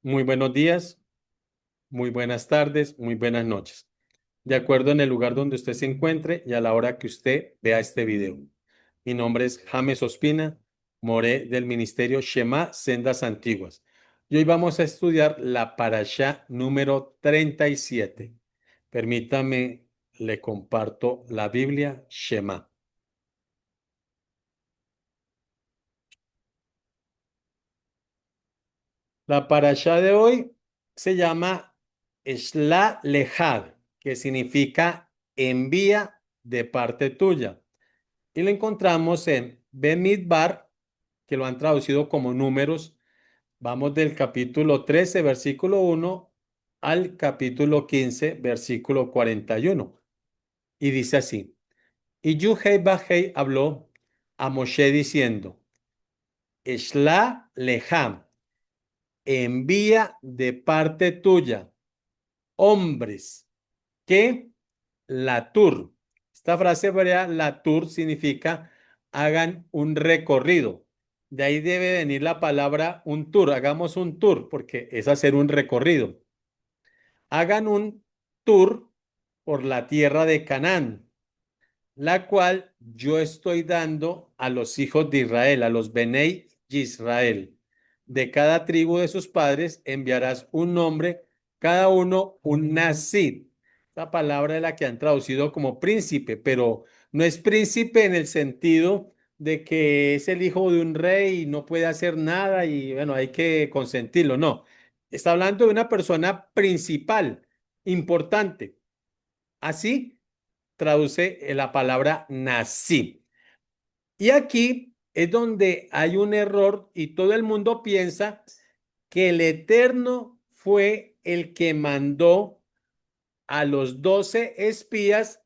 Muy buenos días, muy buenas tardes, muy buenas noches. De acuerdo en el lugar donde usted se encuentre y a la hora que usted vea este video. Mi nombre es James Ospina, moré del ministerio Shema Sendas Antiguas. Y hoy vamos a estudiar la parashá número 37. Permítame, le comparto la Biblia Shema. La parashá de hoy se llama Shla Lejad, que significa envía de parte tuya. Y lo encontramos en Bemidbar, que lo han traducido como números. Vamos del capítulo 13, versículo 1, al capítulo 15, versículo 41. Y dice así: Y Yuhei Bajei habló a Moshe diciendo: Shla Lejam, envía de parte tuya hombres que Latur. Esta frase hebrea, Latur, significa hagan un recorrido. De ahí debe venir la palabra un tour. Hagamos un tour, porque es hacer un recorrido. Hagan un tour por la tierra de Canaán, la cual yo estoy dando a los hijos de Israel, a los Benei Israel. De cada tribu de sus padres enviarás un nombre, cada uno un Nazir. La palabra es la que han traducido como príncipe, pero no es príncipe en el sentido de que es el hijo de un rey y no puede hacer nada y bueno, hay que consentirlo. No, está hablando de una persona principal, importante. Así traduce la palabra nací. Y aquí es donde hay un error y todo el mundo piensa que el Eterno fue el que mandó a los 12 espías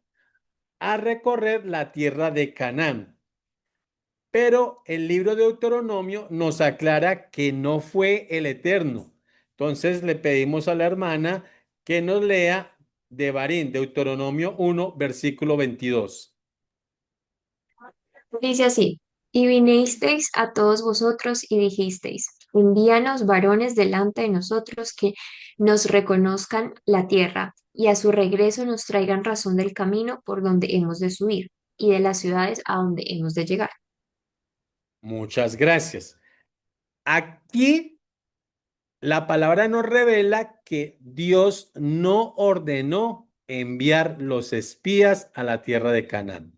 a recorrer la tierra de Canaán. Pero el libro de Deuteronomio nos aclara que no fue el Eterno. Entonces le pedimos a la hermana que nos lea Devarim, Deuteronomio 1, versículo 22. Dice así, y vinisteis a todos vosotros y dijisteis, envíanos varones delante de nosotros que nos reconozcan la tierra, y a su regreso nos traigan razón del camino por donde hemos de subir, y de las ciudades a donde hemos de llegar. Muchas gracias. Aquí la palabra nos revela que Dios no ordenó enviar los espías a la tierra de Canaán.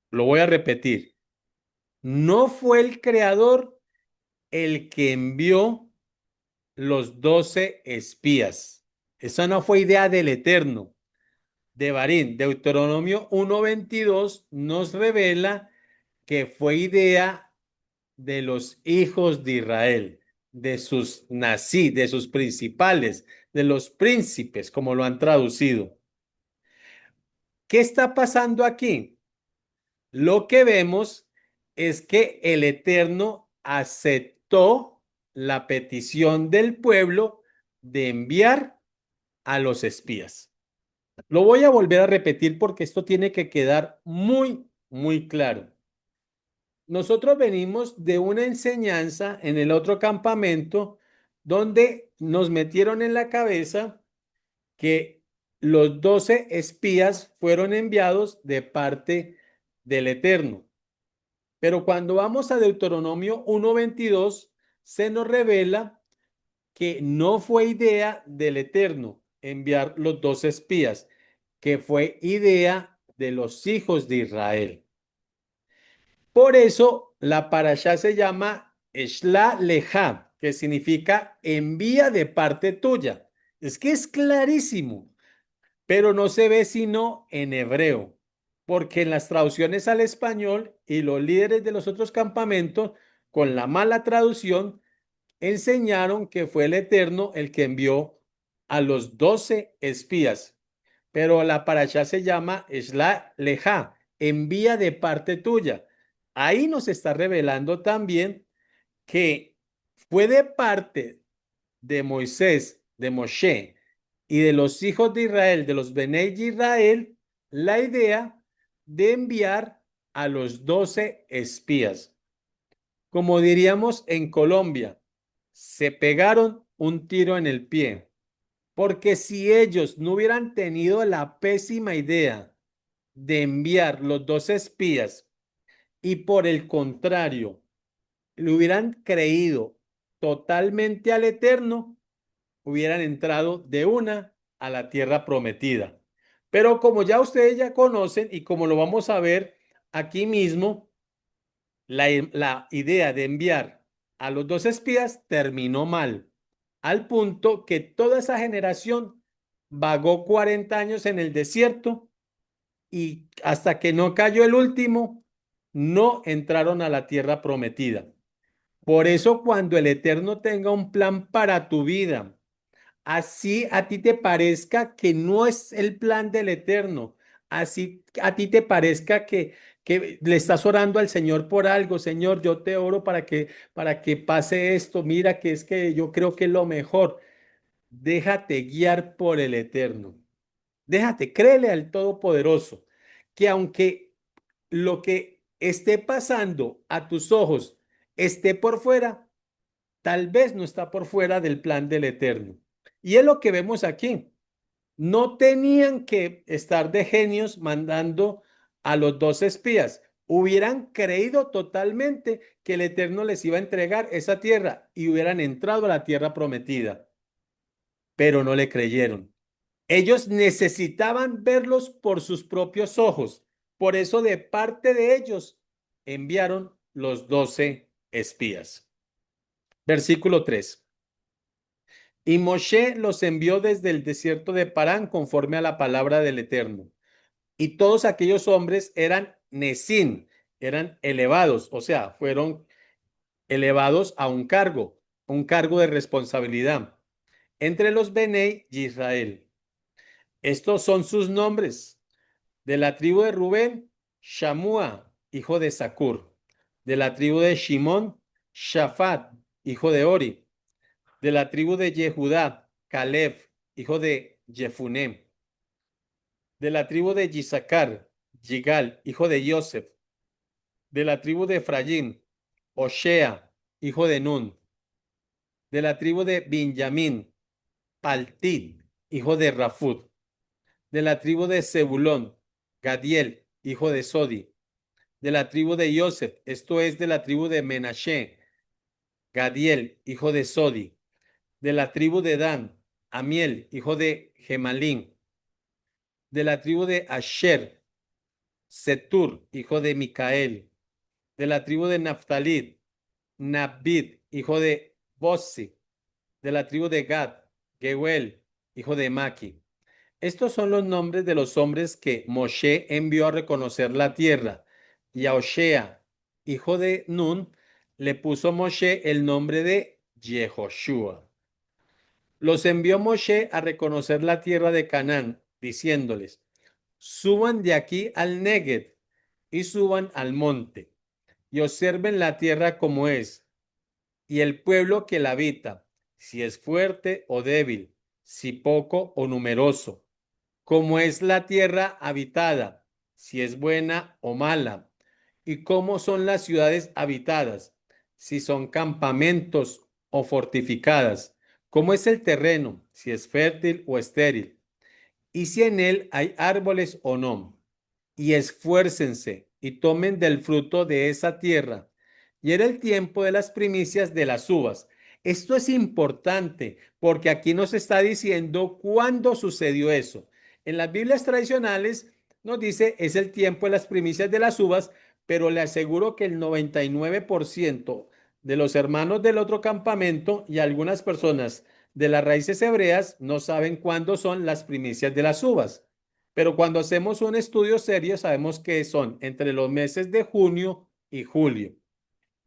Lo voy a repetir. No fue el creador el que envió los 12 espías. Esa no fue idea del Eterno. Devarim, Deuteronomio 1:22 nos revela que fue idea de los hijos de Israel, de sus nací, de sus principales, de los príncipes, como lo han traducido. ¿Qué está pasando aquí? Lo que vemos es que el Eterno aceptó la petición del pueblo de enviar a los espías. Lo voy a volver a repetir porque esto tiene que quedar muy, muy claro. Nosotros venimos de una enseñanza en el otro campamento donde nos metieron en la cabeza que los 12 espías fueron enviados de parte del Eterno. Pero cuando vamos a Deuteronomio 1:22, se nos revela que no fue idea del Eterno enviar los 12 espías, que fue idea de los hijos de Israel. Por eso la parashá se llama Shla Leja, que significa envía de parte tuya. Es que es clarísimo, pero no se ve sino en hebreo, porque en las traducciones al español y los líderes de los otros campamentos, con la mala traducción, enseñaron que fue el Eterno el que envió a los 12 espías. Pero la parashá se llama Shla Leja, envía de parte tuya. Ahí nos está revelando también que fue de parte de Moisés, de Moshe y de los hijos de Israel, de los Benei Israel, la idea de enviar a los 12 espías. Como diríamos en Colombia, se pegaron un tiro en el pie, porque si ellos no hubieran tenido la pésima idea de enviar los dos espías y por el contrario, le hubieran creído totalmente al Eterno, hubieran entrado de una a la tierra prometida. Pero como ya ustedes ya conocen y como lo vamos a ver aquí mismo, la idea de enviar a los dos espías terminó mal, al punto que toda esa generación vagó 40 años en el desierto y hasta que no cayó el último, no entraron a la tierra prometida. Por eso cuando el Eterno tenga un plan para tu vida, así a ti te parezca que no es el plan del Eterno, así a ti te parezca que le estás orando al Señor por algo, Señor, yo te oro para que pase esto, mira que es que yo creo que es lo mejor. Déjate guiar por el Eterno. Déjate, créele al Todopoderoso, que aunque lo que esté pasando a tus ojos esté por fuera, tal vez no está por fuera del plan del Eterno. Y es lo que vemos aquí. No tenían que estar de genios mandando a los dos espías. Hubieran creído totalmente que el Eterno les iba a entregar esa tierra y hubieran entrado a la tierra prometida, pero no le creyeron. Ellos necesitaban verlos por sus propios ojos. Por eso de parte de ellos enviaron los 12 espías. Versículo 3. Y Moshe los envió desde el desierto de Parán conforme a la palabra del Eterno. Y todos aquellos hombres eran Nesín, eran elevados, o sea, fueron elevados a un cargo de responsabilidad entre los Benei y Israel. Estos son sus nombres. De la tribu de Rubén, Shamua, hijo de Zacur. De la tribu de Shimón, Shafat, hijo de Ori. De la tribu de Yehudá, Caleb, hijo de Jefuné. De la tribu de Yisacar, Yigal, hijo de Yosef. De la tribu de Efraín, Oshea, hijo de Nun. De la tribu de Benjamín, Paltid, hijo de Rafud. De la tribu de Zebulón, Gadiel, hijo de Sodi. De la tribu de Yosef, esto es de la tribu de Menashe, Gadiel, hijo de Sodi. De la tribu de Dan, Amiel, hijo de Gemalín. De la tribu de Asher, Setur, hijo de Micael. De la tribu de Naftali, Nabid, hijo de Bossi. De la tribu de Gad, Geuel, hijo de Maki. Estos son los nombres de los hombres que Moshe envió a reconocer la tierra. Y a Oshea, hijo de Nun, le puso Moshe el nombre de Yehoshua. Los envió Moshe a reconocer la tierra de Canaán, diciéndoles: suban de aquí al Negev y suban al monte y observen la tierra como es y el pueblo que la habita, si es fuerte o débil, si poco o numeroso, cómo es la tierra habitada, si es buena o mala, y cómo son las ciudades habitadas, si son campamentos o fortificadas, cómo es el terreno, si es fértil o estéril, y si en él hay árboles o no. Y esfuércense y tomen del fruto de esa tierra. Y era el tiempo de las primicias de las uvas. Esto es importante porque aquí nos está diciendo cuándo sucedió eso. En las Biblias tradicionales nos dice es el tiempo de las primicias de las uvas, pero le aseguro que el 99% de los hermanos del otro campamento y algunas personas de las raíces hebreas no saben cuándo son las primicias de las uvas. Pero cuando hacemos un estudio serio, sabemos que son entre los meses de junio y julio.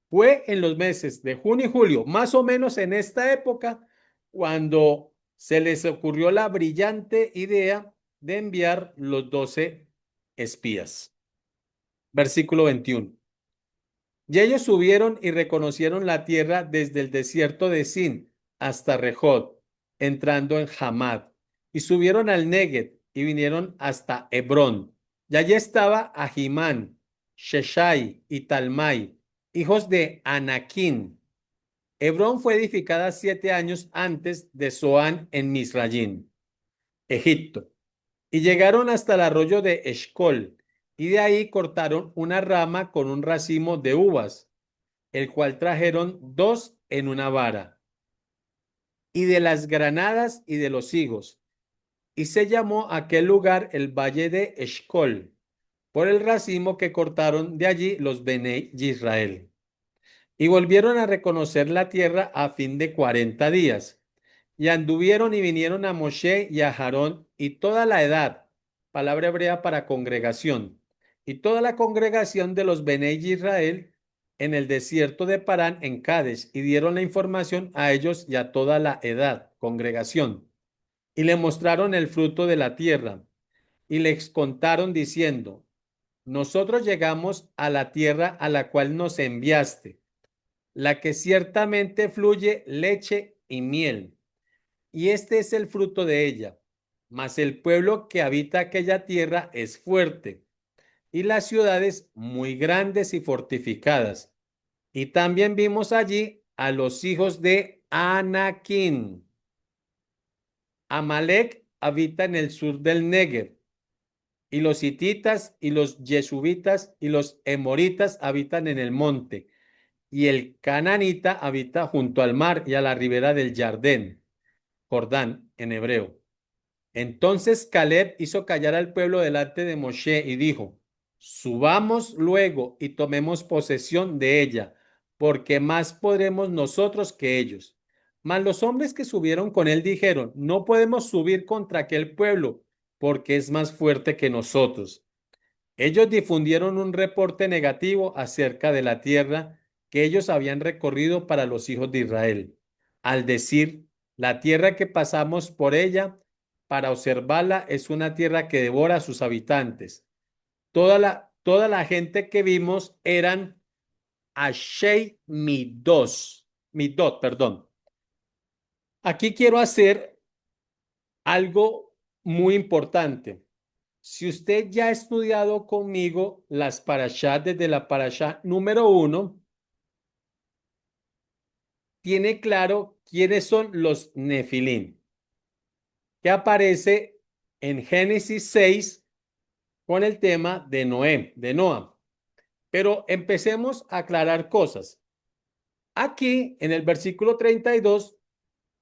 Fue en los meses de junio y julio, más o menos en esta época, cuando se les ocurrió la brillante idea de enviar los 12 espías. Versículo 21. Y ellos subieron y reconocieron la tierra desde el desierto de Sin hasta Rehot, entrando en Hamad, y subieron al Negev y vinieron hasta Hebrón. Y allí estaba Ahimán, Sheshai y Talmai, hijos de Anaquín, Hebrón fue edificada 7 años antes de Zoán en Misrayim, Egipto, y llegaron hasta el arroyo de Eshcol, y de ahí cortaron una rama con un racimo de uvas, el cual trajeron 2 en una vara, y de las granadas y de los higos, y se llamó aquel lugar el valle de Eshcol, por el racimo que cortaron de allí los Bene Israel. Y volvieron a reconocer la tierra a fin de 40 días. Y anduvieron y vinieron a Moshe y a Aarón y toda la edad, palabra hebrea para congregación, y toda la congregación de los Bene Israel en el desierto de Parán en Cades, y dieron la información a ellos y a toda la edad, congregación, y le mostraron el fruto de la tierra, y les contaron diciendo, nosotros llegamos a la tierra a la cual nos enviaste, la que ciertamente fluye leche y miel, y este es el fruto de ella. Mas el pueblo que habita aquella tierra es fuerte, y las ciudades muy grandes y fortificadas. Y también vimos allí a los hijos de Anaquín. Amalek habita en el sur del Negev, y los hititas y los yesubitas y los emoritas habitan en el monte, y el cananita habita junto al mar y a la ribera del Jordán en hebreo. Entonces Caleb hizo callar al pueblo delante de Moshe y dijo, subamos luego y tomemos posesión de ella, porque más podremos nosotros que ellos. Mas los hombres que subieron con él dijeron, no podemos subir contra aquel pueblo, porque es más fuerte que nosotros. Ellos difundieron un reporte negativo acerca de la tierra que ellos habían recorrido para los hijos de Israel, al decir, la tierra que pasamos por ella para observarla es una tierra que devora a sus habitantes. Toda la gente que vimos eran Ashei Midot, perdón. Aquí quiero hacer algo muy importante. Si usted ya ha estudiado conmigo las parashá desde la parashá número 1, tiene claro quiénes son los Nefilín, que aparece en Génesis 6 con el tema de Noé, de Noah. Pero empecemos a aclarar cosas. Aquí, en el versículo 32,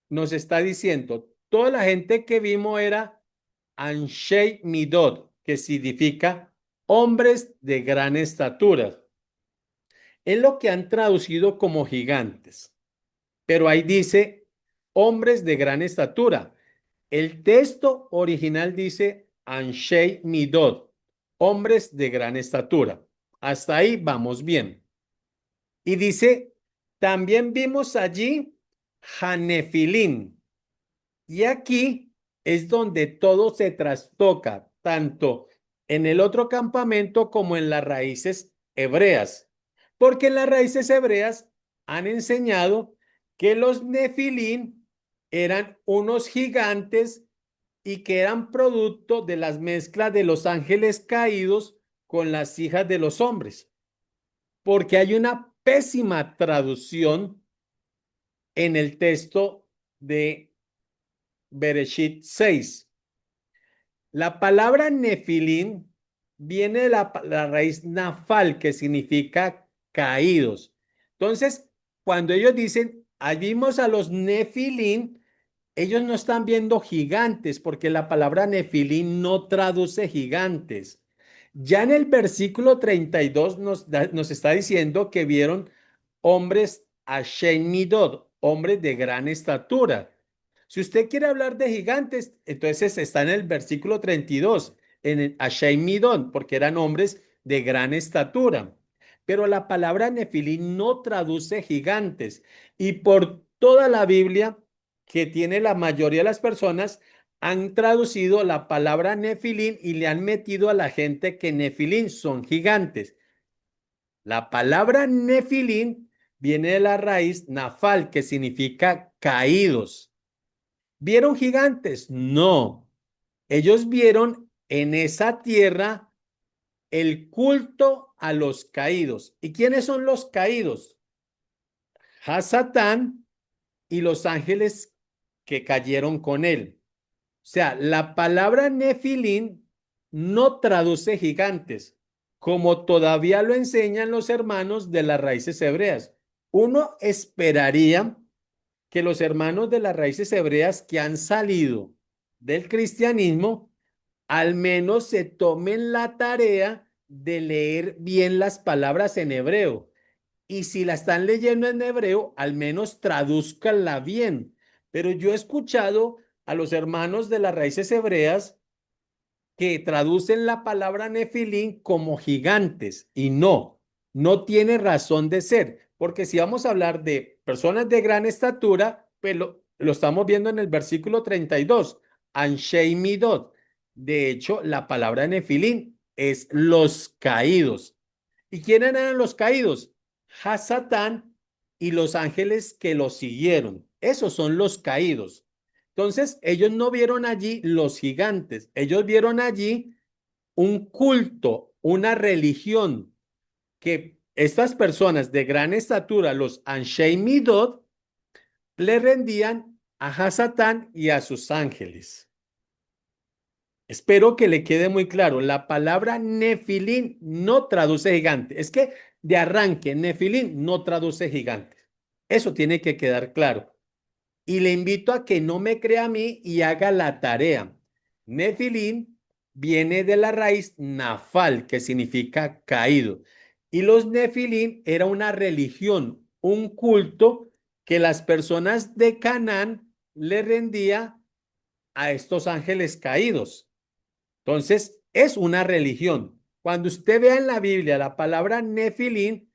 nos está diciendo, toda la gente que vimos era Anshei Midot, que significa hombres de gran estatura. Es lo que han traducido como gigantes, pero ahí dice hombres de gran estatura. El texto original dice Anshei Midot, hombres de gran estatura. Hasta ahí vamos bien. Y dice, también vimos allí Hanefilín. Y aquí es donde todo se trastoca, tanto en el otro campamento como en las raíces hebreas, porque en las raíces hebreas han enseñado que los nefilín eran unos gigantes y que eran producto de las mezclas de los ángeles caídos con las hijas de los hombres, porque hay una pésima traducción en el texto de Bereshit 6. La palabra nefilín viene de la raíz nafal, que significa caídos. Entonces, cuando ellos dicen, "Ahí vimos a los nefilín", ellos no están viendo gigantes, porque la palabra nefilín no traduce gigantes. Ya en el versículo 32 nos está diciendo que vieron hombres Midot, hombres de gran estatura. Si usted quiere hablar de gigantes, entonces está en el versículo 32, en el Midot, porque eran hombres de gran estatura. Pero la palabra Nefilín no traduce gigantes. Y por toda la Biblia que tiene la mayoría de las personas, han traducido la palabra Nefilín y le han metido a la gente que Nefilín son gigantes. La palabra Nefilín viene de la raíz nafal, que significa caídos. ¿Vieron gigantes? No. Ellos vieron en esa tierra el culto a los caídos. ¿Y quiénes son los caídos? Hasatán y los ángeles que cayeron con él. O sea, la palabra Nefilín no traduce gigantes, como todavía lo enseñan los hermanos de las raíces hebreas. Uno esperaría que los hermanos de las raíces hebreas que han salido del cristianismo al menos se tomen la tarea de leer bien las palabras en hebreo. Y si la están leyendo en hebreo, al menos tradúzcanla bien. Pero yo he escuchado a los hermanos de las raíces hebreas que traducen la palabra nefilín como gigantes y no, no tiene razón de ser, porque si vamos a hablar de personas de gran estatura, pues lo estamos viendo en el versículo 32, Anshei Midot. De hecho, la palabra nefilín es los caídos. ¿Y quiénes eran los caídos? Hasatán y los ángeles que lo siguieron. Esos son los caídos. Entonces, ellos no vieron allí los gigantes, ellos vieron allí un culto, una religión que estas personas de gran estatura, los Anshei Midot, le rendían a Hasatán y a sus ángeles. Espero que le quede muy claro. La palabra nefilín no traduce gigante. Es que de arranque, nefilín no traduce gigante. Eso tiene que quedar claro. Y le invito a que no me crea a mí y haga la tarea. Nefilín viene de la raíz nafal, que significa caído. Y los nefilín era una religión, un culto que las personas de Canaán le rendía a estos ángeles caídos. Entonces, es una religión. Cuando usted vea en la Biblia la palabra nefilín,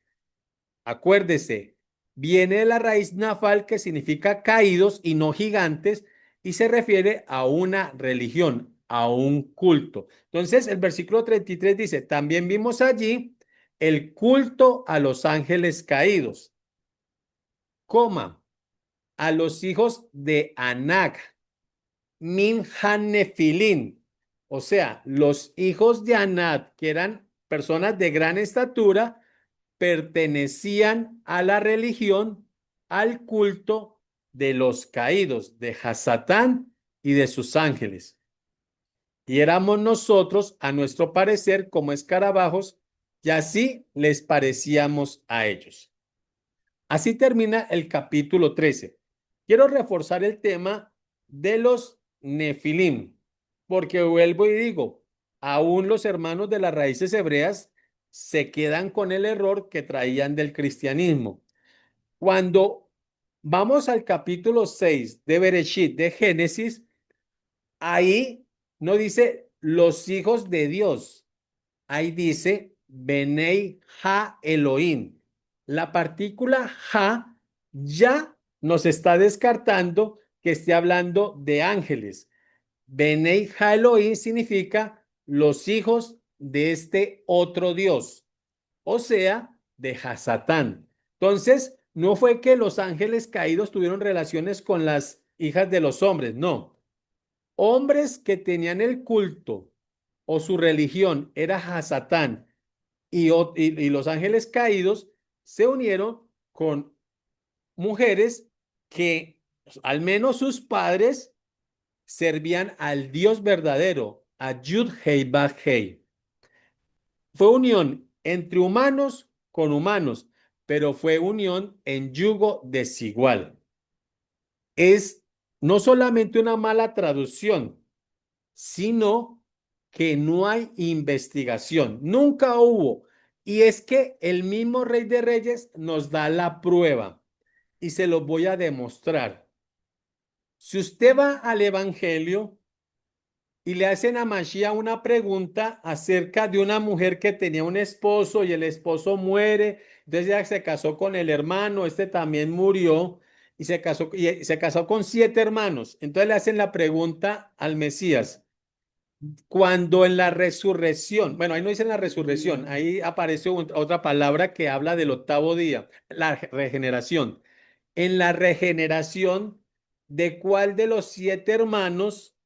acuérdese, viene de la raíz nafal que significa caídos y no gigantes y se refiere a una religión, a un culto. Entonces, el versículo 33 dice, también vimos allí el culto a los ángeles caídos, coma, a los hijos de Anac, Minhanefilín, o sea, los hijos de Anat, que eran personas de gran estatura, pertenecían a la religión, al culto de los caídos, de Hasatán y de sus ángeles. Y éramos nosotros, a nuestro parecer, como escarabajos, y así les parecíamos a ellos. Así termina el capítulo 13. Quiero reforzar el tema de los nefilim, porque vuelvo y digo, aún los hermanos de las raíces hebreas se quedan con el error que traían del cristianismo. Cuando vamos al capítulo 6 de Bereshit, de Génesis, ahí no dice los hijos de Dios, ahí dice Benei Ha Elohim. La partícula Ha ya nos está descartando que esté hablando de ángeles. Benei Ha Elohim significa los hijos de este otro Dios, o sea, de Hasatán. Entonces, no fue que los ángeles caídos tuvieron relaciones con las hijas de los hombres, no. Hombres que tenían el culto o su religión era Hasatán y los ángeles caídos se unieron con mujeres que al menos sus padres servían al Dios verdadero, a Yud Hei Baj Hei. Fue unión entre humanos con humanos, pero fue unión en yugo desigual. Es no solamente una mala traducción, sino que no hay investigación, nunca hubo. Y es que el mismo Rey de Reyes nos da la prueba y se lo voy a demostrar. Si usted va al Evangelio y le hacen a Mashiach una pregunta acerca de una mujer que tenía un esposo y el esposo muere, entonces ya se casó con el hermano, este también murió y se casó con 7 hermanos. Entonces le hacen la pregunta al Mesías. Cuando en la resurrección, bueno, ahí no dice en la resurrección, ahí aparece otra palabra que habla del octavo día, la regeneración. En la regeneración, ¿de cuál de los 7 hermanos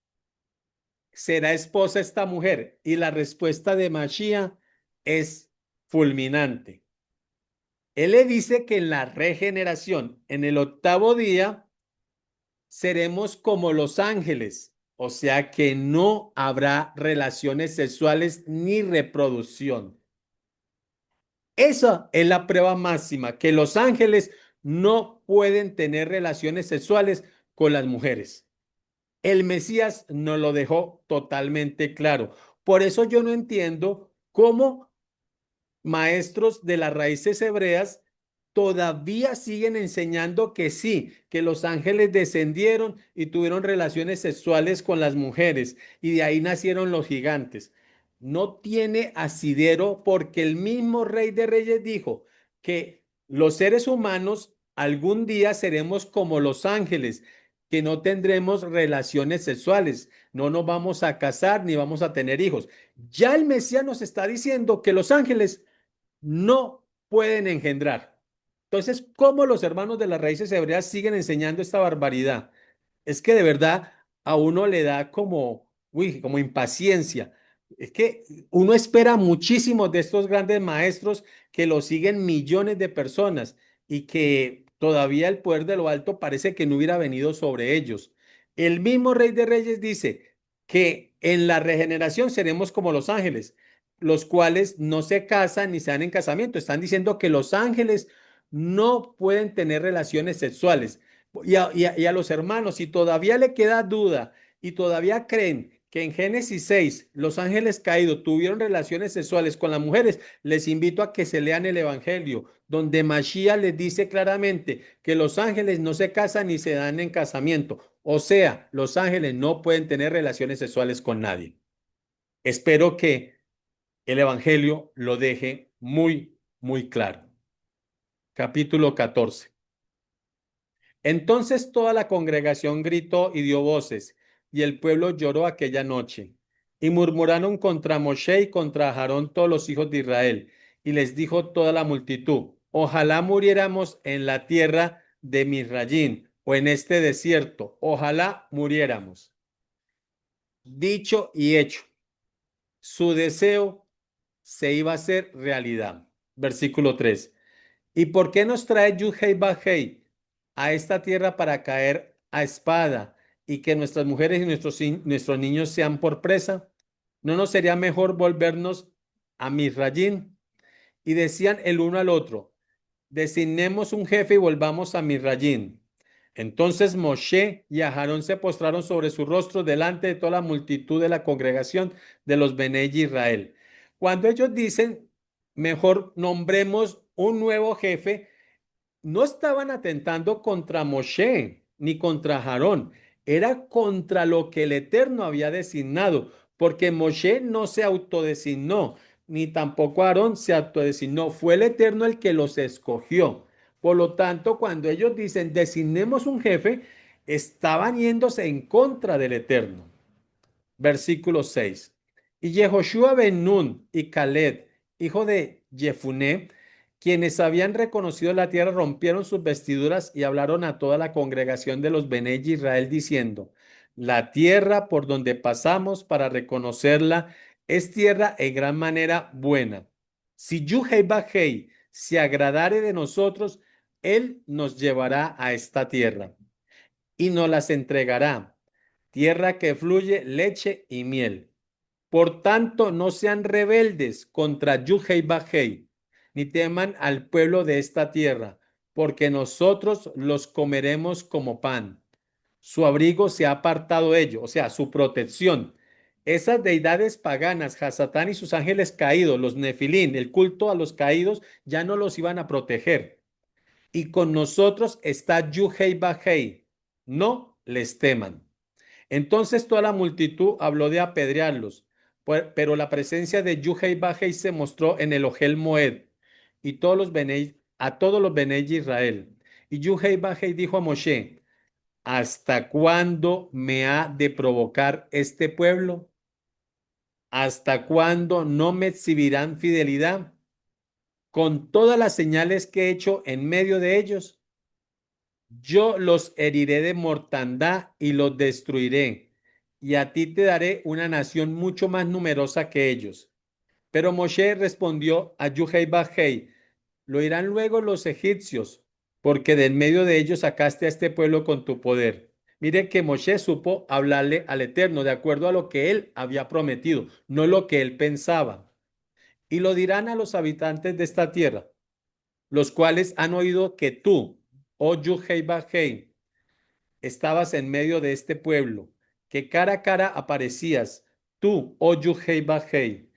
será esposa esta mujer? Y la respuesta de Mashiach es fulminante. Él le dice que en la regeneración, en el octavo día, seremos como los ángeles, o sea que no habrá relaciones sexuales ni reproducción. Esa es la prueba máxima, que los ángeles no pueden tener relaciones sexuales con las mujeres. El Mesías nos lo dejó totalmente claro. Por eso yo no entiendo cómo maestros de las raíces hebreas todavía siguen enseñando que sí, que los ángeles descendieron y tuvieron relaciones sexuales con las mujeres y de ahí nacieron los gigantes. No tiene asidero porque el mismo Rey de Reyes dijo que los seres humanos algún día seremos como los ángeles, que no tendremos relaciones sexuales, no nos vamos a casar ni vamos a tener hijos. Ya el Mesías nos está diciendo que los ángeles no pueden engendrar. Entonces, ¿cómo los hermanos de las raíces hebreas siguen enseñando esta barbaridad? Es que de verdad a uno le da como, uy, como impaciencia. Es que uno espera muchísimo de estos grandes maestros que lo siguen millones de personas y que todavía el poder de lo alto parece que no hubiera venido sobre ellos. El mismo Rey de Reyes dice que en la regeneración seremos como los ángeles, los cuales no se casan ni se dan en casamiento. Están diciendo que los ángeles no pueden tener relaciones sexuales. Y a los hermanos, si todavía le queda duda y todavía creen que en Génesis 6 los ángeles caídos tuvieron relaciones sexuales con las mujeres, les invito a que se lean el Evangelio, donde Mashiach les dice claramente que los ángeles no se casan ni se dan en casamiento. O sea, los ángeles no pueden tener relaciones sexuales con nadie. Espero que el Evangelio lo deje muy, muy claro. Capítulo 14. Entonces toda la congregación gritó y dio voces, y el pueblo lloró aquella noche. Y murmuraron contra Moshe y contra Aarón todos los hijos de Israel. Y les dijo toda la multitud, ojalá muriéramos en la tierra de Misrayín o en este desierto, ojalá muriéramos. Dicho y hecho, su deseo se iba a hacer realidad. Versículo 3. ¿Y por qué nos trae Yudhei Bajei a esta tierra para caer a espada y que nuestras mujeres y nuestros niños sean por presa? ¿No nos sería mejor volvernos a Misrayín? Y decían el uno al otro, designemos un jefe y volvamos a Misrayín. Entonces Moshe y Aarón se postraron sobre su rostro delante de toda la multitud de la congregación de los Bené Israel. Cuando ellos dicen, mejor nombremos un nuevo jefe, no estaban atentando contra Moshe ni contra Aarón, era contra lo que el Eterno había designado, porque Moshe no se autodesignó, ni tampoco Aarón se autodesignó, fue el Eterno el que los escogió. Por lo tanto, cuando ellos dicen designemos un jefe, estaban yéndose en contra del Eterno. Versículo 6. Y Yehoshua ben Nun y Caleb, hijo de Jefuné, quienes habían reconocido la tierra, rompieron sus vestiduras y hablaron a toda la congregación de los Bené Israel diciendo, la tierra por donde pasamos para reconocerla es tierra en gran manera buena. Si Yuhei Bajei se agradare de nosotros, él nos llevará a esta tierra y nos las entregará, tierra que fluye leche y miel. Por tanto, no sean rebeldes contra Yuhei Bajei, ni teman al pueblo de esta tierra, porque nosotros los comeremos como pan. Su abrigo se ha apartado de ellos, o sea, su protección. Esas deidades paganas, Hasatán y sus ángeles caídos, los nefilín, el culto a los caídos, ya no los iban a proteger. Y con nosotros está Yuhei Bajei, no les teman. Entonces toda la multitud habló de apedrearlos, pero la presencia de Yuhei Bajei se mostró en el Ojel Moed y a todos los Bené Israel. Y Yuhei Bajei dijo a Moshe, ¿hasta cuándo me ha de provocar este pueblo? ¿Hasta cuándo no me exhibirán fidelidad con todas las señales que he hecho en medio de ellos? Yo los heriré de mortandad y los destruiré, y a ti te daré una nación mucho más numerosa que ellos. Pero Moshe respondió a Yuhei Bajei, lo oirán luego los egipcios, porque de en medio de ellos sacaste a este pueblo con tu poder. Mire que Moshe supo hablarle al Eterno de acuerdo a lo que él había prometido, no lo que él pensaba. Y lo dirán a los habitantes de esta tierra, los cuales han oído que tú, oh Yuhei Bajei, estabas en medio de este pueblo, que cara a cara aparecías, tú, oh Yuhei Bajei,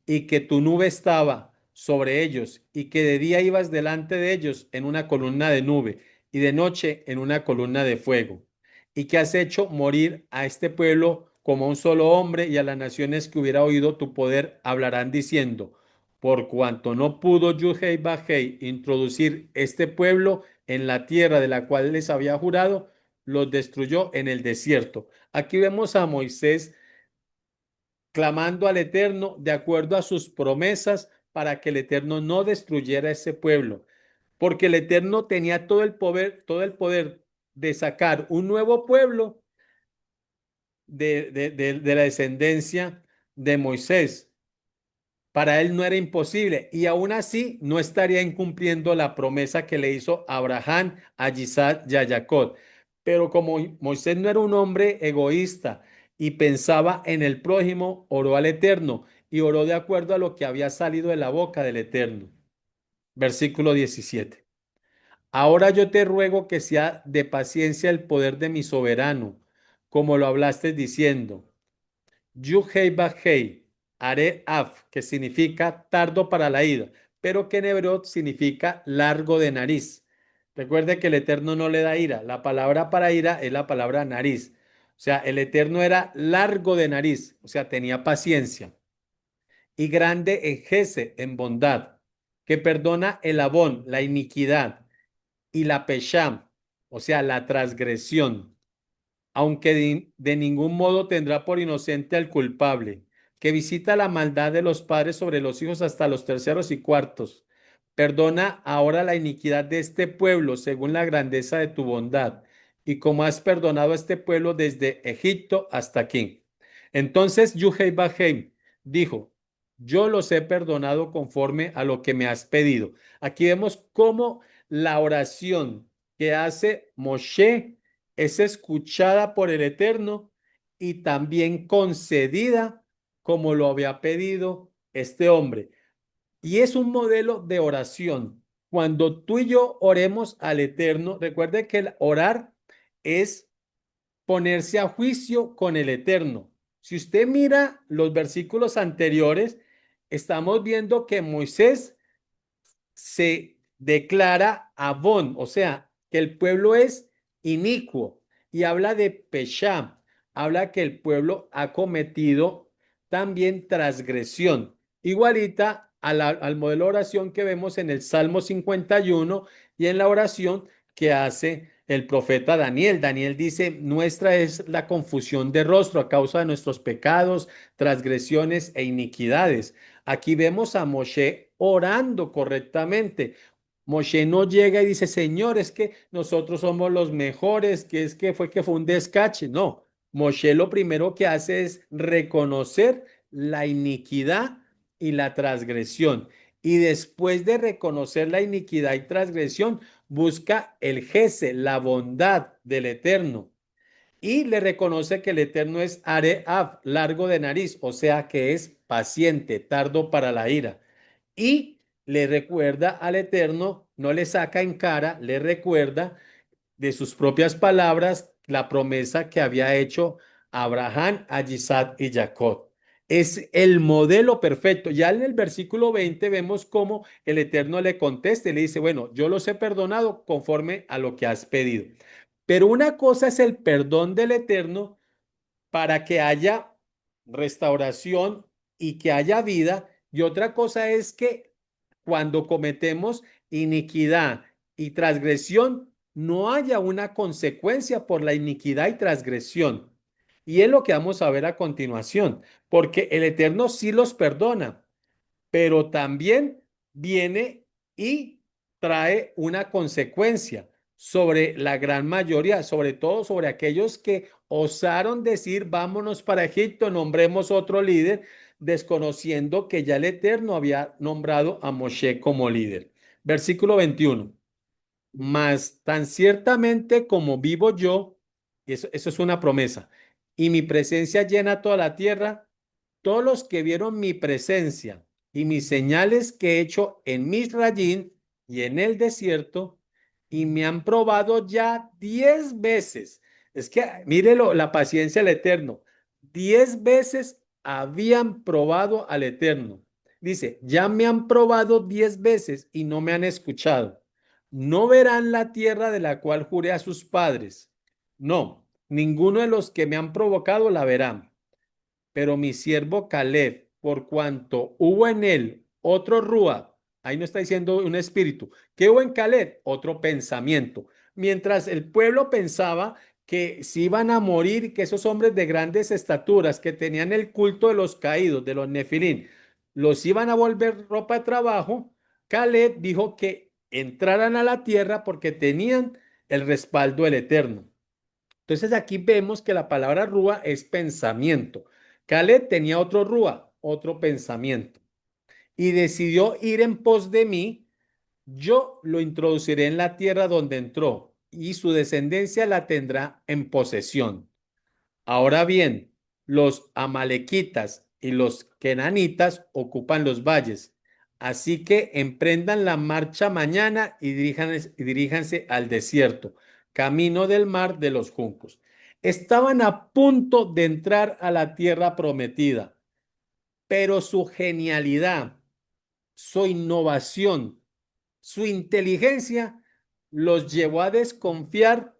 y que tu nube estaba sobre ellos, y que de día ibas delante de ellos en una columna de nube, y de noche en una columna de fuego, y que has hecho morir a este pueblo como un solo hombre, y a las naciones que hubiera oído tu poder hablarán diciendo, por cuanto no pudo Yuhei Bajei introducir este pueblo en la tierra de la cual les había jurado, los destruyó en el desierto. Aquí vemos a Moisés clamando al Eterno de acuerdo a sus promesas para que el Eterno no destruyera ese pueblo, porque el Eterno tenía todo el poder de sacar un nuevo pueblo de la descendencia de Moisés. Para él no era imposible y aún así no estaría incumpliendo la promesa que le hizo Abraham, a Isaac y a Jacob. Pero como Moisés no era un hombre egoísta y pensaba en el prójimo, oró al Eterno y oró de acuerdo a lo que había salido de la boca del Eterno. Versículo 17. Ahora yo te ruego que sea de paciencia el poder de mi soberano, como lo hablaste diciendo. Yuhei Bajei, Are Af, que significa tardo para la ida, pero que en hebreo significa largo de nariz. Recuerde que el Eterno no le da ira. La palabra para ira es la palabra nariz. O sea, el Eterno era largo de nariz, o sea, tenía paciencia. Y grande en Jese, en bondad, que perdona el abón, la iniquidad, y la pesham, o sea, la transgresión, aunque de ningún modo tendrá por inocente al culpable, que visita la maldad de los padres sobre los hijos hasta los terceros y cuartos. Perdona ahora la iniquidad de este pueblo según la grandeza de tu bondad, y como has perdonado a este pueblo desde Egipto hasta aquí. Entonces Yuhei Bajei dijo, yo los he perdonado conforme a lo que me has pedido. Aquí vemos cómo la oración que hace Moshe es escuchada por el Eterno y también concedida como lo había pedido este hombre. Y es un modelo de oración. Cuando tú y yo oremos al Eterno, recuerde que el orar es ponerse a juicio con el Eterno. Si usted mira los versículos anteriores, estamos viendo que Moisés se declara Abón, o sea, que el pueblo es inicuo y habla de Peshá, habla que el pueblo ha cometido también transgresión, igualita al modelo de oración que vemos en el Salmo 51 y en la oración que hace el profeta Daniel. Daniel dice, nuestra es la confusión de rostro a causa de nuestros pecados, transgresiones e iniquidades. Aquí vemos a Moshe orando correctamente. Moshe no llega y dice, Señor, es que nosotros somos los mejores, que es que fue un descache. No, Moshe lo primero que hace es reconocer la iniquidad y la transgresión. Y después de reconocer la iniquidad y transgresión, busca el jese, la bondad del Eterno y le reconoce que el Eterno es Areab, largo de nariz, o sea que es paciente, tardo para la ira. Y le recuerda al Eterno, no le saca en cara, le recuerda de sus propias palabras la promesa que había hecho Abraham, a Isaac y Jacob. Es el modelo perfecto. Ya en el versículo 20 vemos cómo el Eterno le contesta y le dice, bueno, yo los he perdonado conforme a lo que has pedido. Pero una cosa es el perdón del Eterno para que haya restauración y que haya vida. Y otra cosa es que cuando cometemos iniquidad y transgresión, no haya una consecuencia por la iniquidad y transgresión. Y es lo que vamos a ver a continuación, porque el Eterno sí los perdona, pero también viene y trae una consecuencia sobre la gran mayoría, sobre todo sobre aquellos que osaron decir, vámonos para Egipto, nombremos otro líder, desconociendo que ya el Eterno había nombrado a Moshe como líder. Versículo 21. Mas tan ciertamente como vivo yo, y eso es una promesa, y mi presencia llena toda la tierra, todos los que vieron mi presencia y mis señales que he hecho en Misrayim y en el desierto, y me han probado ya 10 veces. Es que mírelo, la paciencia del Eterno. 10 veces habían probado al Eterno. Dice, ya me han probado 10 veces y no me han escuchado. No verán la tierra de la cual juré a sus padres. No, ninguno de los que me han provocado la verán. Pero mi siervo Caleb, por cuanto hubo en él otro Rúa, ahí no está diciendo un espíritu, ¿qué hubo en Caleb? Otro pensamiento. Mientras el pueblo pensaba que se iban a morir, que esos hombres de grandes estaturas que tenían el culto de los caídos, de los nefilín, los iban a volver ropa de trabajo, Caleb dijo que entraran a la tierra porque tenían el respaldo del Eterno. Entonces aquí vemos que la palabra rúa es pensamiento. Caleb tenía otro rúa, otro pensamiento, y decidió ir en pos de mí. Yo lo introduciré en la tierra donde entró, y su descendencia la tendrá en posesión. Ahora bien, los amalequitas y los kenanitas ocupan los valles. Así que emprendan la marcha mañana y diríjanse al desierto, camino del mar de los juncos. Estaban a punto de entrar a la tierra prometida, pero su genialidad, su innovación, su inteligencia los llevó a desconfiar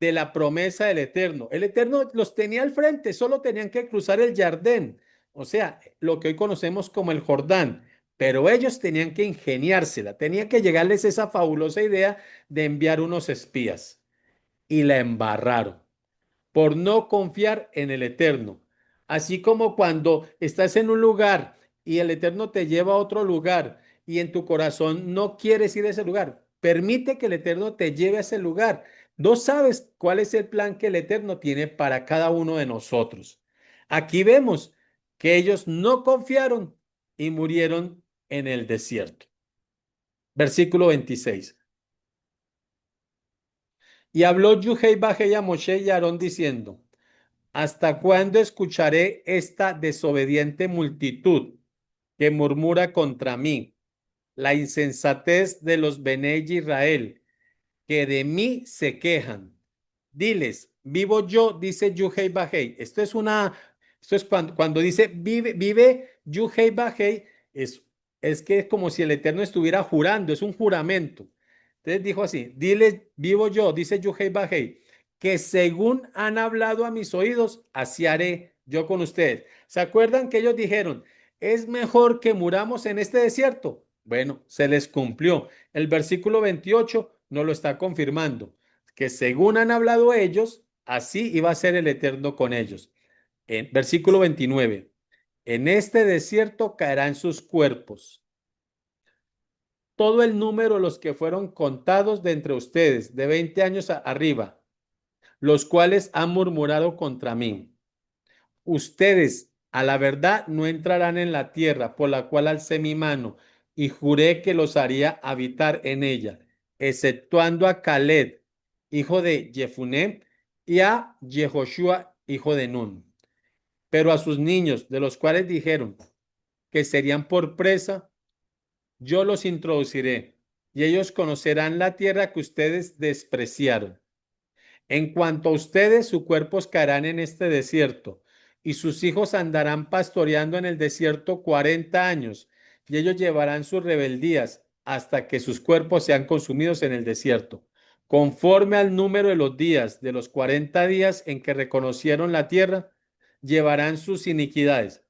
de la promesa del Eterno. El Eterno los tenía al frente, solo tenían que cruzar el Jardín, o sea, lo que hoy conocemos como el Jordán, pero ellos tenían que ingeniársela, tenía que llegarles esa fabulosa idea de enviar unos espías y la embarraron por no confiar en el Eterno. Así como cuando estás en un lugar y el Eterno te lleva a otro lugar y en tu corazón no quieres ir a ese lugar, permite que el Eterno te lleve a ese lugar. No sabes cuál es el plan que el Eterno tiene para cada uno de nosotros. Aquí vemos que ellos no confiaron y murieron en el desierto. Versículo 26. Y habló Yuhei Bajei a Moshe y a Aarón diciendo: ¿Hasta cuándo escucharé esta desobediente multitud que murmura contra mí? La insensatez de los Bene Israel, que de mí se quejan. Diles, vivo yo, dice Yuhei Bajei. Esto es cuando dice vive Yuhei Bajei, es que es como si el Eterno estuviera jurando, es un juramento. Entonces dijo así, diles, vivo yo, dice Yuhei Bajei, que según han hablado a mis oídos, así haré yo con ustedes. ¿Se acuerdan que ellos dijeron, es mejor que muramos en este desierto? Bueno, se les cumplió. El versículo 28 nos lo está confirmando, que según han hablado ellos, así iba a ser el Eterno con ellos. En versículo 29, en este desierto caerán sus cuerpos, todo el número de los que fueron contados de entre ustedes, de 20 años arriba, los cuales han murmurado contra mí. Ustedes a la verdad no entrarán en la tierra por la cual alcé mi mano y juré que los haría habitar en ella, exceptuando a Caleb, hijo de Jefuné, y a Jehoshua, hijo de Nun. Pero a sus niños, de los cuales dijeron que serían por presa, yo los introduciré, y ellos conocerán la tierra que ustedes despreciaron. En cuanto a ustedes, sus cuerpos caerán en este desierto, y sus hijos andarán pastoreando en el desierto 40 años, y ellos llevarán sus rebeldías hasta que sus cuerpos sean consumidos en el desierto, conforme al número de los días, de los 40 días en que reconocieron la tierra, llevarán sus iniquidades.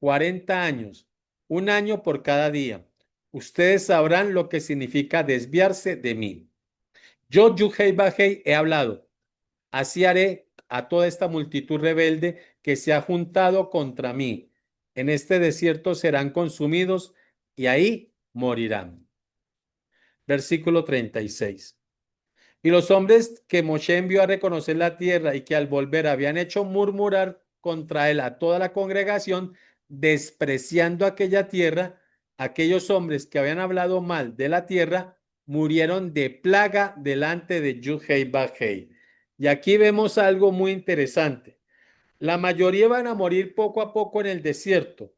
40 años, un año por cada día. Ustedes sabrán lo que significa desviarse de mí. Yo, Yuhei Bajei, he hablado. Así haré a toda esta multitud rebelde que se ha juntado contra mí. En este desierto serán consumidos y ahí morirán. Versículo 36. Y los hombres que Moshe envió a reconocer la tierra y que al volver habían hecho murmurar contra él a toda la congregación, despreciando aquella tierra, aquellos hombres que habían hablado mal de la tierra murieron de plaga delante de Yuhei Bajei. Y aquí vemos algo muy interesante. La mayoría van a morir poco a poco en el desierto,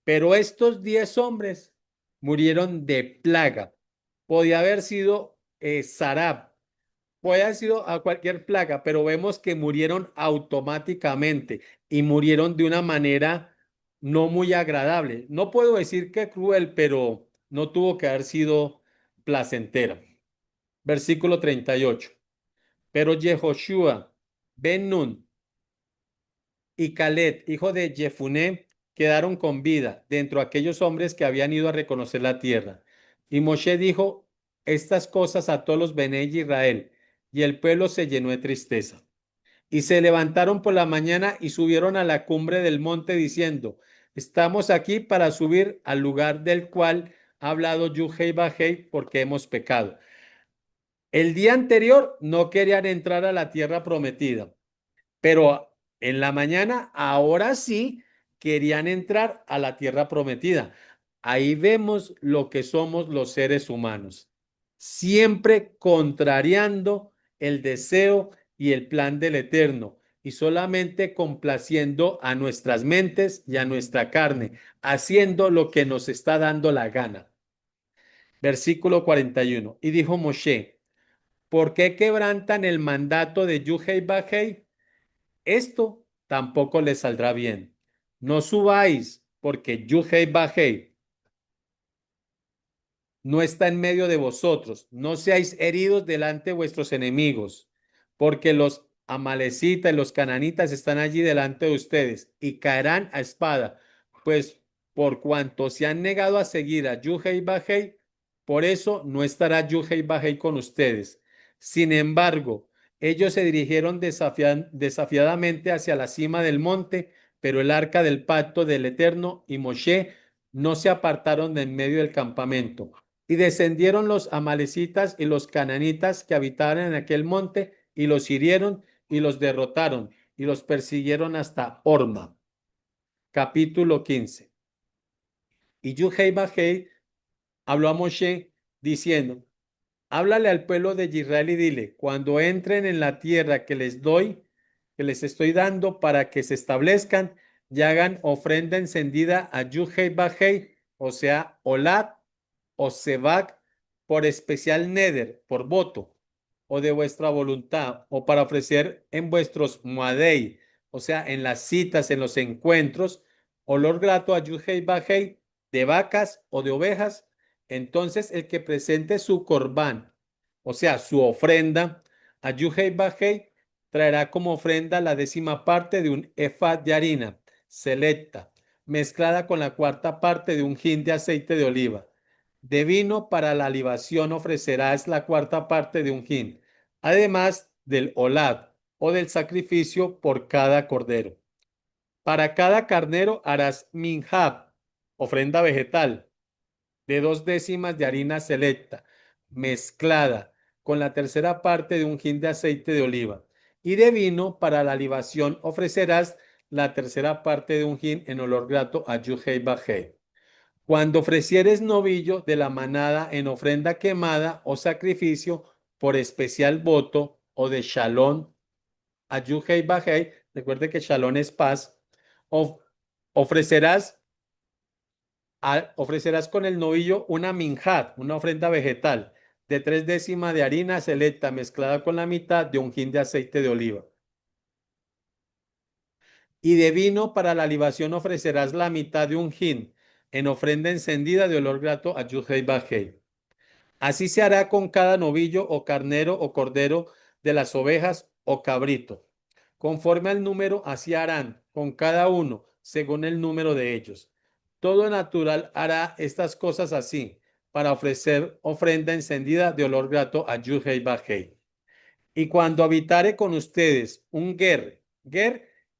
pero estos 10 hombres murieron de plaga. Podía haber sido Sarab, puede haber sido a cualquier plaga, pero vemos que murieron automáticamente y murieron de una manera no muy agradable. No puedo decir que cruel, pero no tuvo que haber sido placentera. Versículo 38. Pero Jehoshua, Ben Nun y Caleb, hijo de Jefuné, quedaron con vida dentro de aquellos hombres que habían ido a reconocer la tierra. Y Moshe dijo estas cosas a todos los Bené de Israel, y el pueblo se llenó de tristeza. Y se levantaron por la mañana y subieron a la cumbre del monte diciendo, estamos aquí para subir al lugar del cual ha hablado Yuhei Bajei porque hemos pecado. El día anterior no querían entrar a la tierra prometida, pero en la mañana, ahora sí, querían entrar a la tierra prometida. Ahí vemos lo que somos los seres humanos, siempre contrariando el deseo y el plan del Eterno y solamente complaciendo a nuestras mentes y a nuestra carne, haciendo lo que nos está dando la gana. Versículo 41. Y dijo Moshe, ¿por qué quebrantan el mandato de Yuhei Bajei? Esto tampoco les saldrá bien. No subáis, porque Yuhei Bajei no está en medio de vosotros. No seáis heridos delante de vuestros enemigos, porque los amalecitas y los cananitas están allí delante de ustedes y caerán a espada, pues por cuanto se han negado a seguir a Yuhei Bajei, por eso no estará Yuhei Bajei con ustedes. Sin embargo, ellos se dirigieron desafiadamente hacia la cima del monte, pero el arca del pacto del Eterno y Moshe no se apartaron de en medio del campamento. Y descendieron los amalecitas y los cananitas que habitaban en aquel monte y los hirieron y los derrotaron y los persiguieron hasta Orma. Capítulo 15. Y Yuhei Bajei habló a Moshe diciendo, háblale al pueblo de Israel y dile, cuando entren en la tierra que les doy, que les estoy dando para que se establezcan y hagan ofrenda encendida a Yuhei Bajei, o sea, Olat o Sebak, por especial neder, por voto, o de vuestra voluntad, o para ofrecer en vuestros muadei, o sea, en las citas, en los encuentros, olor grato a Yuhei Bajei, de vacas o de ovejas, entonces el que presente su corbán, o sea, su ofrenda, a Yuhei Bajei, traerá como ofrenda la 10ª parte de un efad de harina selecta, mezclada con la 4ª parte de un hin de aceite de oliva. De vino para la libación ofrecerás la 4ª parte de un hin, además del olad o del sacrificio por cada cordero. Para cada carnero harás minjab, ofrenda vegetal, de 2 décimas de harina selecta, mezclada con la 3ª parte de un hin de aceite de oliva. Y de vino para la libación ofrecerás la 3ª parte de un hin en olor grato a Yuhei Bajei. Cuando ofrecieres novillo de la manada en ofrenda quemada o sacrificio por especial voto o de shalom a Yuhei Bajei, recuerde que shalom es paz, of- ofrecerás, ofrecerás con el novillo una minjat, una ofrenda vegetal de 3 décimas de harina selecta mezclada con la mitad de un hin de aceite de oliva. Y de vino para la libación ofrecerás la mitad de un hin en ofrenda encendida de olor grato a Yuhei Bajei. Así se hará con cada novillo o carnero o cordero de las ovejas o cabrito. Conforme al número, así harán con cada uno, según el número de ellos. Todo natural hará estas cosas así, para ofrecer ofrenda encendida de olor grato a Yuhei Bajei. Y cuando habitare con ustedes un ger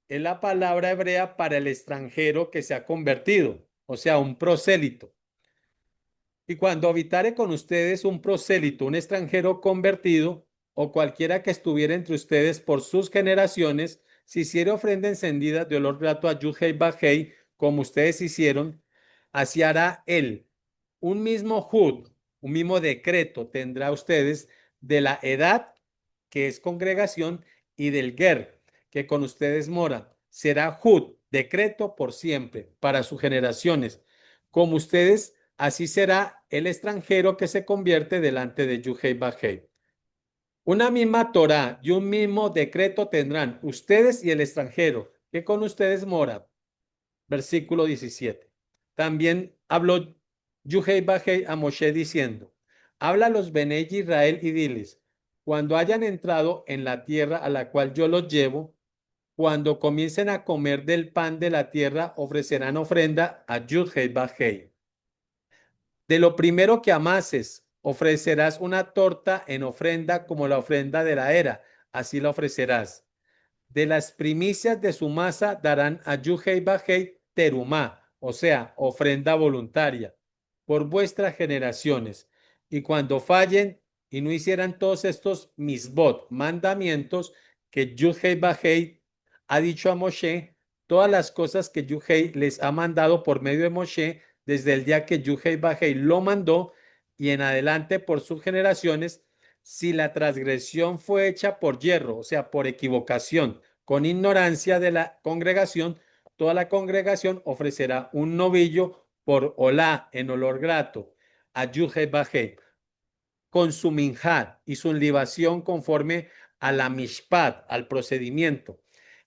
es la palabra hebrea para el extranjero que se ha convertido, o sea, un prosélito. Y cuando habitare con ustedes un prosélito, un extranjero convertido, o cualquiera que estuviera entre ustedes por sus generaciones, si hiciere ofrenda encendida de olor grato a Yuhei Bajei, como ustedes hicieron, así hará él, un mismo jud, un mismo decreto tendrá ustedes de la edad, que es congregación, y del ger, que con ustedes mora. Será jud, decreto por siempre, para sus generaciones. Como ustedes, así será el extranjero que se convierte delante de Yuhei Bajei. Una misma Torá y un mismo decreto tendrán ustedes y el extranjero que con ustedes mora. Versículo 17. También habló Yuhei Bajei a Moshe diciendo, habla a los Benei Israel y diles, cuando hayan entrado en la tierra a la cual yo los llevo, cuando comiencen a comer del pan de la tierra, ofrecerán ofrenda a Yuhei Bajei. De lo primero que amases, ofrecerás una torta en ofrenda como la ofrenda de la era, así la ofrecerás. De las primicias de su masa darán a Yuhei Bajei terumá, o sea, ofrenda voluntaria, por vuestras generaciones. Y cuando fallen y no hicieran todos estos misbot, mandamientos que Yuhei Bajei ha dicho a Moshe, todas las cosas que Yuhei les ha mandado por medio de Moshe, desde el día que Yuhei Bajei lo mandó y en adelante por sus generaciones, si la transgresión fue hecha por yerro, o sea, por equivocación, con ignorancia de la congregación, toda la congregación ofrecerá un novillo por olá en olor grato a Yuhei Bajei con su minjat y su libación conforme a la mishpat, al procedimiento,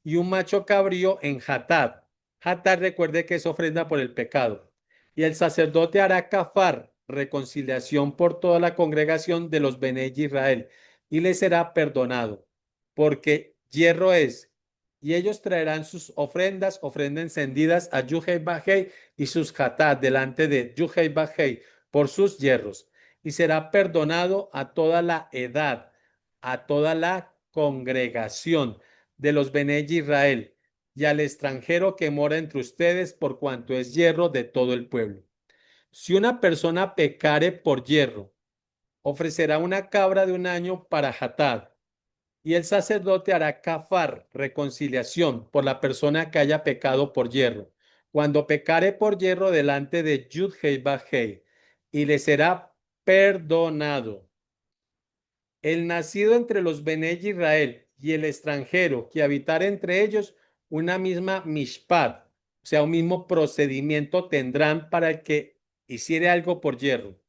y un macho cabrío en hatat. Hatat recuerde que es ofrenda por el pecado. Y el sacerdote hará kafar, reconciliación por toda la congregación de los Benei Israel, y le será perdonado, porque hierro es. Y ellos traerán sus ofrendas, ofrendas encendidas a Yuhei Bajei y sus hatat delante de Yuhei Bajei por sus hierros y será perdonado a toda la edad, a toda la congregación de los Benei Israel y al extranjero que mora entre ustedes por cuanto es hierro de todo el pueblo. Si una persona pecare por hierro, ofrecerá una cabra de un año para Hatad y el sacerdote hará kafar, reconciliación por la persona que haya pecado por hierro. Cuando pecare por hierro delante de Yud Hei Bajei, y le será perdonado. El nacido entre los Benei Israel y el extranjero que habitar entre ellos, una misma mishpat, o sea, un mismo procedimiento tendrán para el que hiciere algo por hierro.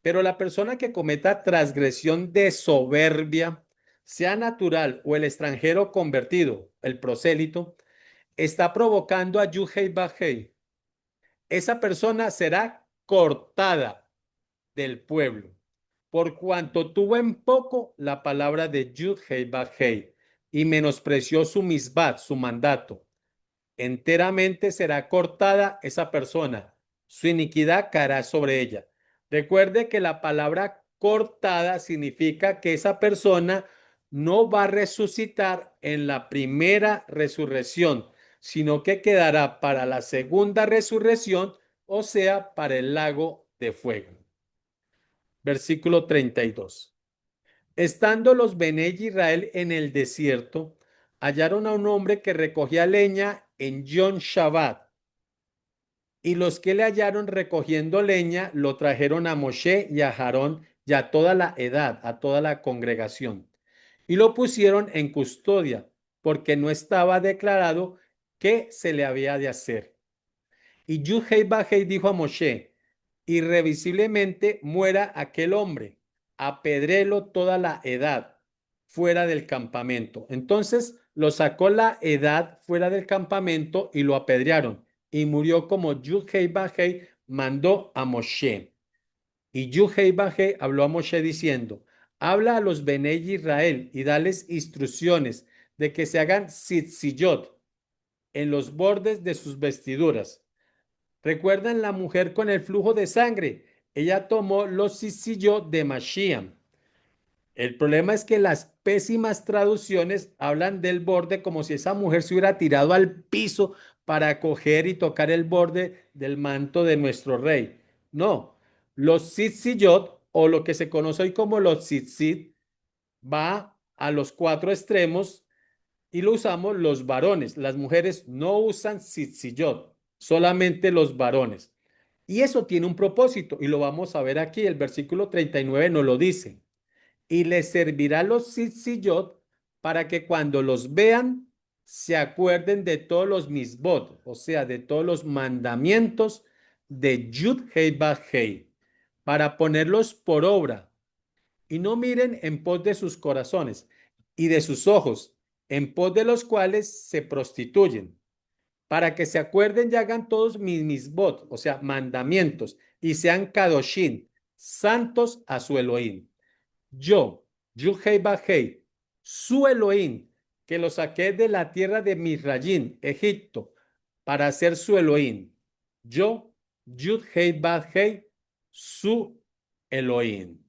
Pero la persona que cometa transgresión de soberbia, sea natural o el extranjero convertido, el prosélito, está provocando a Yuhei Bajei. Esa persona será cortada del pueblo, por cuanto tuvo en poco la palabra de Yud-Hei Baj-Hei y menospreció su misbat, su mandato. Enteramente será cortada esa persona, su iniquidad caerá sobre ella. Recuerde que la palabra cortada significa que esa persona no va a resucitar en la primera resurrección, sino que quedará para la segunda resurrección, o sea, para el lago de fuego. Versículo 32. Estando los Benei Israel en el desierto, hallaron a un hombre que recogía leña en Yom Shabbat. Y los que le hallaron recogiendo leña lo trajeron a Moshe y a Aarón y a toda la edad, a toda la congregación. Y lo pusieron en custodia, porque no estaba declarado qué se le había de hacer. Y Yuhei Bajei dijo a Moshe, irrevisiblemente muera aquel hombre, apedrélo toda la edad fuera del campamento. Entonces lo sacó la edad fuera del campamento y lo apedrearon, y murió como Yuhei Bajei mandó a Moshe. Y Yuhei Bajei habló a Moshe diciendo, habla a los Benei Israel y dales instrucciones de que se hagan tzitziyot en los bordes de sus vestiduras. ¿Recuerdan la mujer con el flujo de sangre? Ella tomó los tzitziyot de Mashiach. El problema es que las pésimas traducciones hablan del borde como si esa mujer se hubiera tirado al piso para coger y tocar el borde del manto de nuestro rey. No, los tzitziyot o lo que se conoce hoy como los tzitzit va a los cuatro extremos y lo usamos los varones. Las mujeres no usan tzitziyot, solamente los varones. Y eso tiene un propósito y lo vamos a ver aquí. El versículo 39 nos lo dice. Y les servirá los tzitzit para que cuando los vean se acuerden de todos los misbot, o sea, de todos los mandamientos de Yud Hei Vav Hei, para ponerlos por obra y no miren en pos de sus corazones y de sus ojos, en pos de los cuales se prostituyen, para que se acuerden y hagan todos mis misbot, o sea, mandamientos, y sean kadoshin, santos a su Elohim. Yo, Yuhei Bajei, su Elohim, que lo saqué de la tierra de Misrayim, Egipto, para ser su Elohim. Yo, Yud-Hei Bajei, su Elohim.